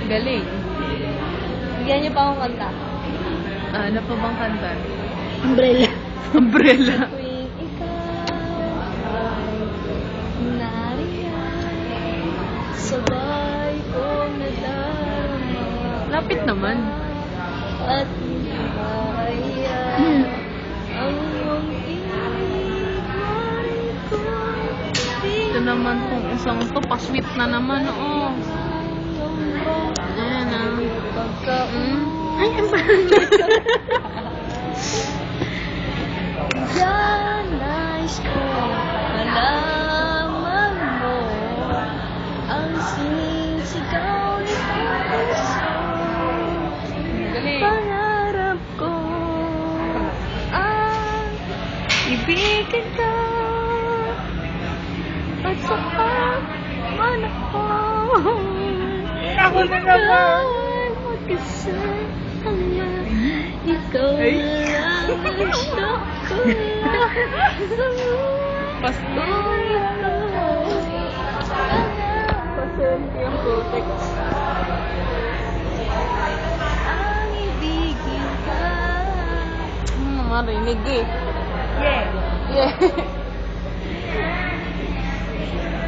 Galing. Bigyan niyo pa akong kanta. Ano pa bang kanta? Umbrella. Umbrella. Tuwing ikaw ay nariyan, sabay kong nadarama. Lapit naman. At hindi makaya ang iyong iwan ko. Ito naman kung isang to, pa-sweet na naman, oo. Ayan na. Ay, ang Diyan nais ko malaman mo ang sinisigaw nitong puso. galing. Pangarap ko ang ibigin ka at saka man ako. Ako na naman. Magkasama, ikaw Ay. lang ang gusto ko. Pasto. Pasente yung protect. Ang ibigin ka. Marinig eh. Yeah. Yeah.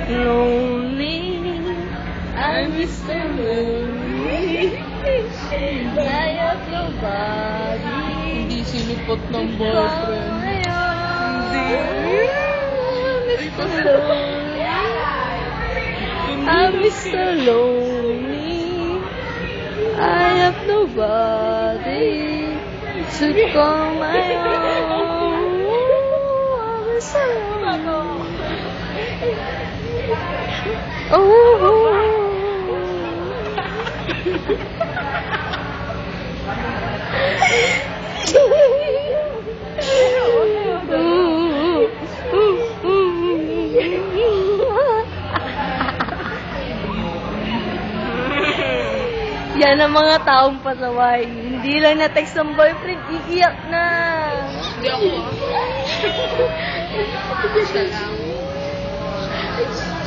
Lonely, I'm Mr. Lonely. I have nobody. Hindi sinipot ng boyfriend. Hindi. Mr. Lonely. I'm Mr. Lonely. I have nobody to call my own. I'm Mr. Lonely. Oh. Yan ang mga taong pasaway. Hindi lang na-text ng boyfriend, iiyak na. Hindi ako Isa lang.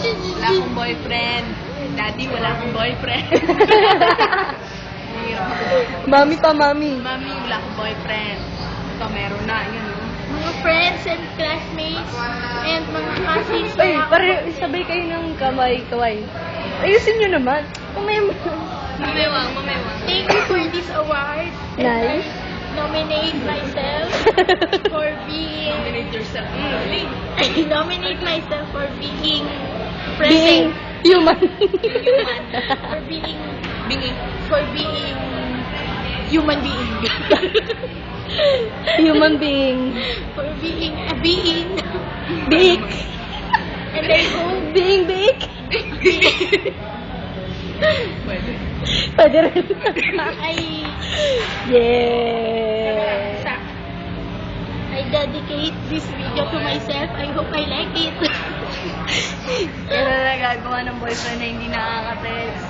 Wala akong boyfriend. Daddy, wala akong boyfriend. Mami pa, mami. Mami, wala akong boyfriend. Ito, meron na. Yan, oh. Mga friends and classmates and mga cousins. Ay, sabay kayo ng kamay-kaway. Ayusin nyo naman. Kamay mo. Mamewang, mamewang. Thank you for this award. Nice. Nominate myself for being Nominate yourself. Galing. nominate myself for being Being present. human. For being Bingi. human being. Human being. For being a being. Big. And I hope Being big. Pwede. Pwede rin. I Yeah. dedicate this video to myself. I hope I like it. Pero nagagawa ng boyfriend na hindi nakaka-text.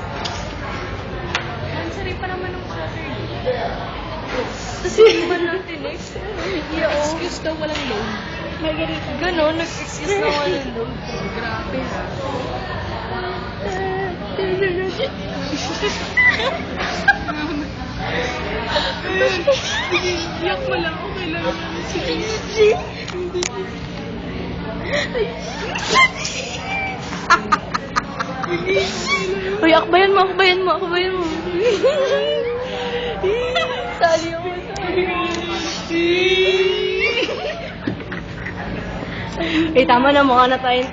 Ang sarap pa naman ng Saturday. Tapos hindi ba lang tinext? Excuse daw, walang load. Margarita. Ganon, nag-excuse na walang loob. Grabe. Iyak mo lang. Okay lang. Sige. Uy, akbayan mo. Sali ako. Eh, tama na, mukha na tayo